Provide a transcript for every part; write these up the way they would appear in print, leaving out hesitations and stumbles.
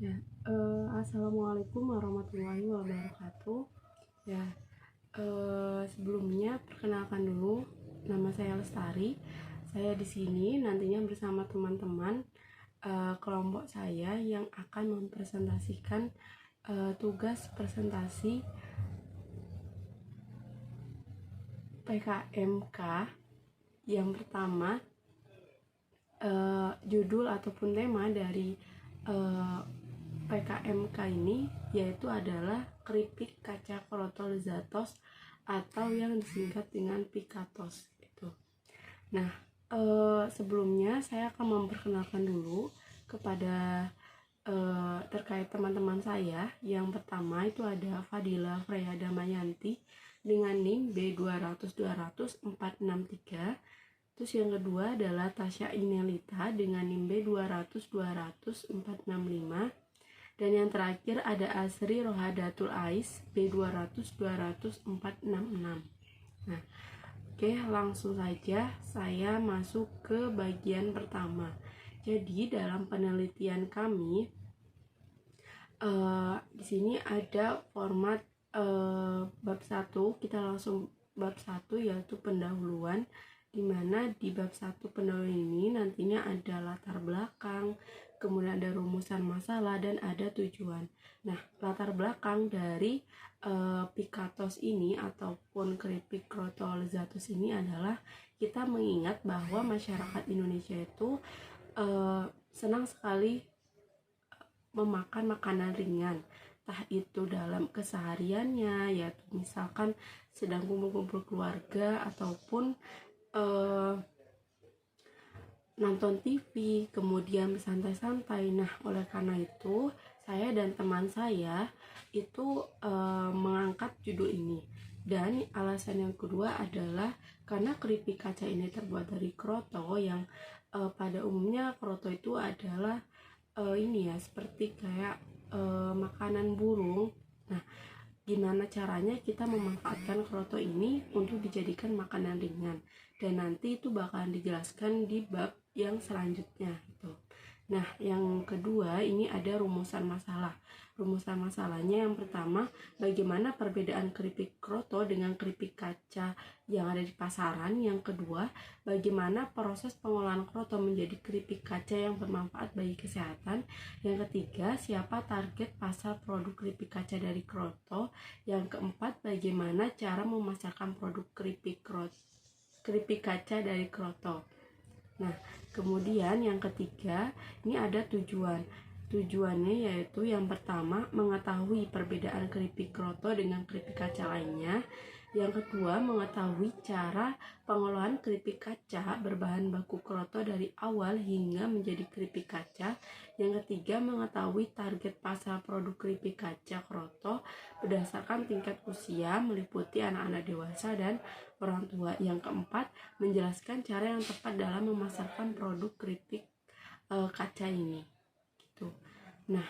Ya, Assalamualaikum warahmatullahi wabarakatuh. Ya, Sebelumnya perkenalkan dulu, nama saya Lestari. Saya di sini nantinya bersama teman-teman kelompok saya yang akan mempresentasikan tugas presentasi PKMK. Yang pertama, judul ataupun tema dari PKMK ini yaitu adalah keripik kaca kroto lezatos atau yang disingkat dengan pikatos gitu. Nah, sebelumnya saya akan memperkenalkan dulu kepada terkait teman-teman saya. Yang pertama itu ada Fadila Freya Damayanti dengan NIM B200-200-463. Terus yang kedua adalah Tasya Inelita dengan NIM B200-200-465. Dan yang terakhir ada Asri Rohadatul Ais B200-200-466. Nah, oke, langsung saja saya masuk ke bagian pertama. Jadi dalam penelitian kami di sini ada format bab 1. Kita langsung bab 1 yaitu pendahuluan, dimana di bab 1 pendahuluan ini nantinya ada latar belakang, kemudian ada rumusan masalah, dan ada tujuan. Nah, latar belakang dari pikatos ini ataupun keripik kroto lezatus ini adalah kita mengingat bahwa masyarakat Indonesia itu senang sekali memakan makanan ringan, entah itu dalam kesehariannya, yaitu misalkan sedang kumpul-kumpul keluarga ataupun nonton TV, kemudian santai-santai. Nah, oleh karena itu saya dan teman saya itu mengangkat judul ini. Dan alasan yang kedua adalah karena keripik kaca ini terbuat dari kroto yang pada umumnya kroto itu adalah ini ya, seperti kayak makanan burung. Nah, gimana caranya kita memanfaatkan kroto ini untuk dijadikan makanan ringan, dan nanti itu bakalan dijelaskan di bab yang selanjutnya gitu. Nah, yang kedua ini ada rumusan masalah. Rumusan masalahnya yang pertama, bagaimana perbedaan keripik kroto dengan keripik kaca yang ada di pasaran. Yang kedua, bagaimana proses pengolahan kroto menjadi keripik kaca yang bermanfaat bagi kesehatan. Yang ketiga, siapa target pasar produk keripik kaca dari kroto. Yang keempat, bagaimana cara memasarkan produk keripik kaca dari kroto. Nah, kemudian yang ketiga, ini ada tujuan. Tujuannya yaitu yang pertama, mengetahui perbedaan keripik kroto dengan keripik kaca lainnya. Yang kedua, mengetahui cara pengolahan keripik kaca berbahan baku kroto dari awal hingga menjadi keripik kaca. Yang ketiga, mengetahui target pasar produk keripik kaca kroto berdasarkan tingkat usia, meliputi anak-anak dewasa dan orang tua. Yang keempat, menjelaskan cara yang tepat dalam memasarkan produk keripik kaca ini gitu. Nah,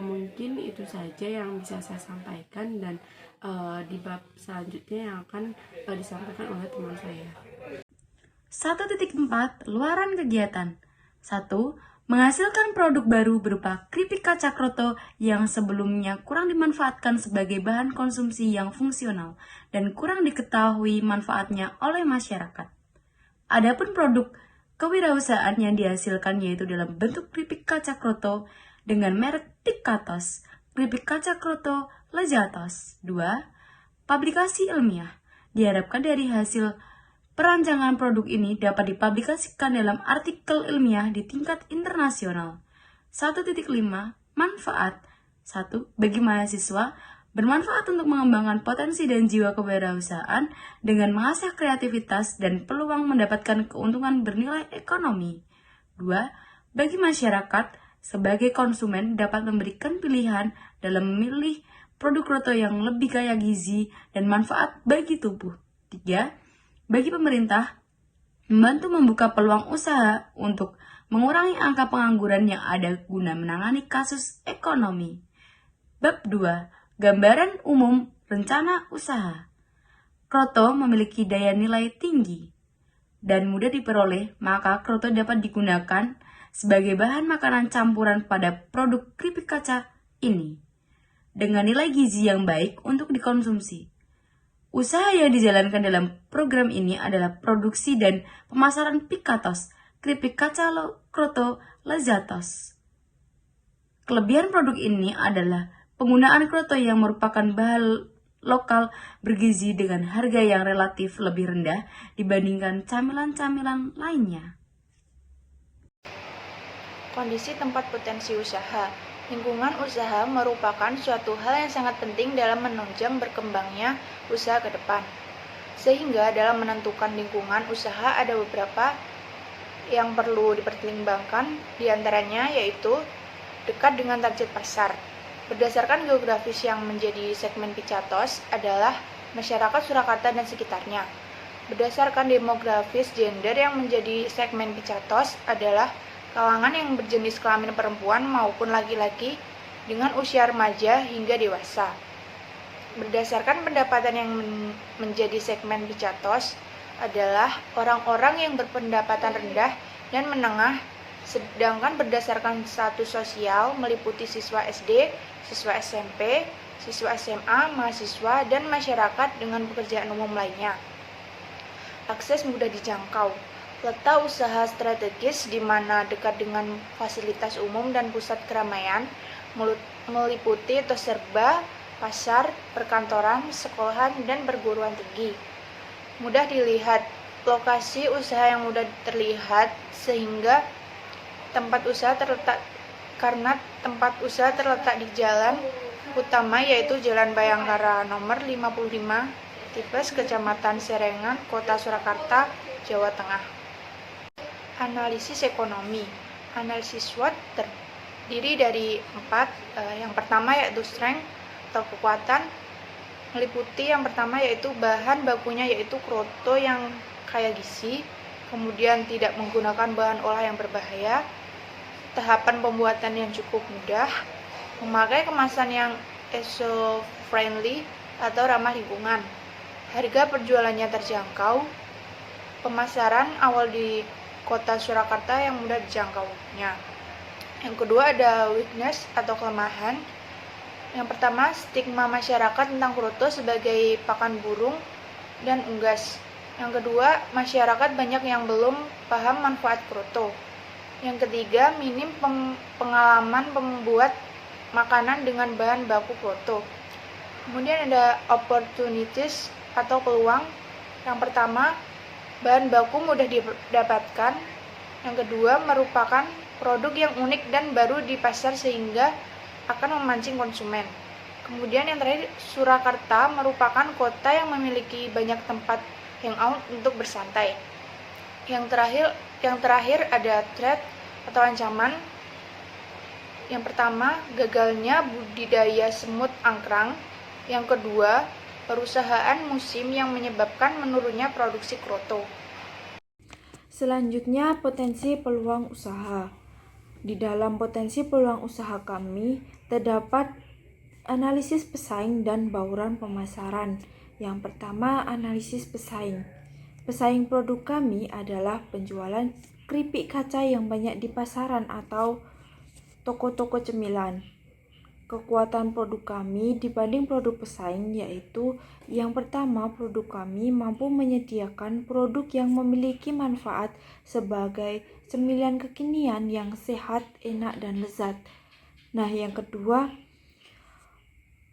mungkin itu saja yang bisa saya sampaikan, dan di bab selanjutnya yang akan disampaikan oleh teman saya. 1.4 Luaran kegiatan. 1. Menghasilkan produk baru berupa keripik kaca kroto yang sebelumnya kurang dimanfaatkan sebagai bahan konsumsi yang fungsional dan kurang diketahui manfaatnya oleh masyarakat. Adapun produk kewirausahaan yang dihasilkan yaitu dalam bentuk keripik kaca kroto dengan merek Pikatos, keripik kaca kroto lezatos. 2. Publikasi ilmiah. Diharapkan dari hasil perancangan produk ini dapat dipublikasikan dalam artikel ilmiah di tingkat internasional. 1.5 Manfaat. 1. Bagi mahasiswa, bermanfaat untuk mengembangkan potensi dan jiwa kewirausahaan dengan mengasah kreativitas dan peluang mendapatkan keuntungan bernilai ekonomi. 2. Bagi masyarakat, sebagai konsumen dapat memberikan pilihan dalam memilih produk kroto yang lebih kaya gizi dan manfaat bagi tubuh. 3. Bagi pemerintah, membantu membuka peluang usaha untuk mengurangi angka pengangguran yang ada guna menangani kasus ekonomi. Bab 2. Gambaran umum rencana usaha. Kroto memiliki daya nilai tinggi dan mudah diperoleh, maka kroto dapat digunakan sebagai bahan makanan campuran pada produk keripik kaca ini dengan nilai gizi yang baik untuk dikonsumsi. Usaha yang dijalankan dalam program ini adalah produksi dan pemasaran pikatos, keripik kaca kroto lezatos. Kelebihan produk ini adalah penggunaan kroto yang merupakan bahan lokal bergizi dengan harga yang relatif lebih rendah dibandingkan camilan-camilan lainnya. Kondisi tempat potensi usaha. Lingkungan usaha merupakan suatu hal yang sangat penting dalam menunjang berkembangnya usaha ke depan. Sehingga dalam menentukan lingkungan usaha ada beberapa yang perlu dipertimbangkan, diantaranya yaitu dekat dengan target pasar. Berdasarkan geografis yang menjadi segmen Picatos adalah masyarakat Surakarta dan sekitarnya. Berdasarkan demografis gender yang menjadi segmen Picatos adalah kalangan yang berjenis kelamin perempuan maupun laki-laki dengan usia remaja hingga dewasa. Berdasarkan pendapatan yang menjadi segmen Picatos adalah orang-orang yang berpendapatan rendah dan menengah, sedangkan berdasarkan status sosial meliputi siswa SD, siswa SMP, siswa SMA, mahasiswa, dan masyarakat dengan pekerjaan umum lainnya. Akses mudah dijangkau. Letak usaha strategis di mana dekat dengan fasilitas umum dan pusat keramaian, meliputi toserba, pasar, perkantoran, sekolahan, dan perguruan tinggi. Mudah dilihat, lokasi usaha yang mudah terlihat sehingga tempat usaha terletak di jalan utama yaitu Jalan Bayangkara nomor 55, Tipes, Kecamatan Serengan, Kota Surakarta, Jawa Tengah. Analisis ekonomi. Analisis SWOT terdiri dari 4. Yang pertama yaitu strength atau kekuatan, meliputi yang pertama yaitu bahan bakunya yaitu kroto yang kaya gizi, kemudian tidak menggunakan bahan olah yang berbahaya, tahapan pembuatan yang cukup mudah, memakai kemasan yang eco-friendly atau ramah lingkungan, harga perjualannya terjangkau, pemasaran awal di Kota Surakarta yang mudah dijangkaunya. Yang kedua ada weakness atau kelemahan. Yang pertama, stigma masyarakat tentang kroto sebagai pakan burung dan unggas. Yang kedua, masyarakat banyak yang belum paham manfaat kroto. Yang ketiga, minim pengalaman membuat makanan dengan bahan baku kroto. Kemudian ada opportunities atau peluang. Yang pertama, bahan baku mudah didapatkan. Yang kedua, merupakan produk yang unik dan baru di pasar sehingga akan memancing konsumen. Kemudian yang terakhir, Surakarta merupakan kota yang memiliki banyak tempat hangout untuk bersantai. Yang terakhir ada threat atau ancaman. Yang pertama, gagalnya budidaya semut angkrang. Yang kedua, perusahaan musim yang menyebabkan menurunnya produksi kroto. Selanjutnya, potensi peluang usaha. Di dalam potensi peluang usaha kami, terdapat analisis pesaing dan bauran pemasaran. Yang pertama, analisis pesaing. Pesaing produk kami adalah penjualan keripik kaca yang banyak di pasaran atau toko-toko cemilan. Kekuatan produk kami dibanding produk pesaing yaitu yang pertama, produk kami mampu menyediakan produk yang memiliki manfaat sebagai cemilan kekinian yang sehat, enak, dan lezat. Nah, yang kedua,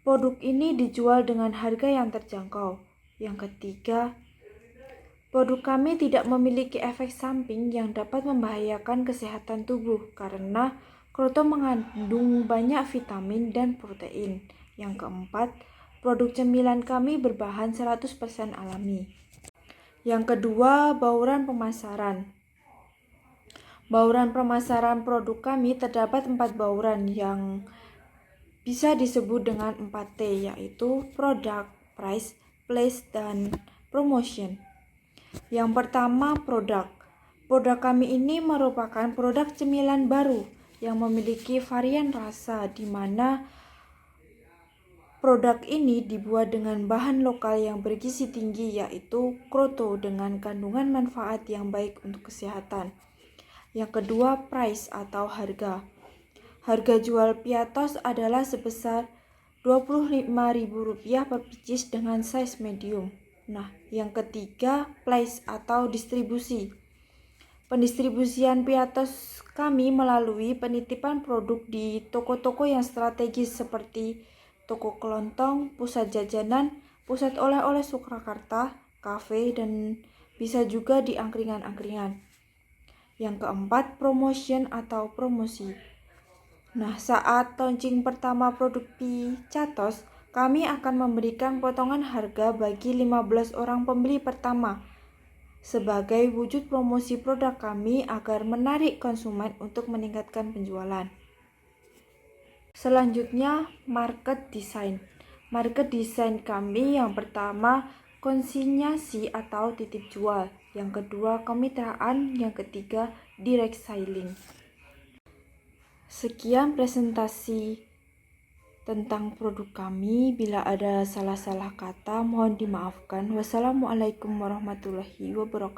produk ini dijual dengan harga yang terjangkau. Yang ketiga, produk kami tidak memiliki efek samping yang dapat membahayakan kesehatan tubuh karena kroto mengandung banyak vitamin dan protein. Yang keempat, produk cemilan kami berbahan 100% alami. Yang kedua, bauran pemasaran. Bauran pemasaran produk kami terdapat 4 bauran yang bisa disebut dengan 4T, yaitu product, price, place, dan promotion. Yang pertama, produk. Produk kami ini merupakan produk cemilan baru yang memiliki varian rasa di mana produk ini dibuat dengan bahan lokal yang bergizi tinggi yaitu kroto dengan kandungan manfaat yang baik untuk kesehatan. Yang kedua, price atau harga. Harga jual Piatos adalah sebesar Rp25.000 per pieces dengan size medium. Nah, yang ketiga, place atau distribusi. Pendistribusian Piatos kami melalui penitipan produk di toko-toko yang strategis seperti toko kelontong, pusat jajanan, pusat oleh-oleh Surakarta, kafe, dan bisa juga di angkringan-angkringan. Yang keempat, promotion atau promosi. Nah, saat launching pertama produk Piatos, kami akan memberikan potongan harga bagi 15 orang pembeli pertama sebagai wujud promosi produk kami agar menarik konsumen untuk meningkatkan penjualan. Selanjutnya, market design. Market design kami yang pertama konsinyasi atau titip jual, yang kedua kemitraan, yang ketiga direct selling. Sekian presentasi tentang produk kami. Bila ada salah-salah kata mohon dimaafkan. Wassalamualaikum warahmatullahi wabarakatuh.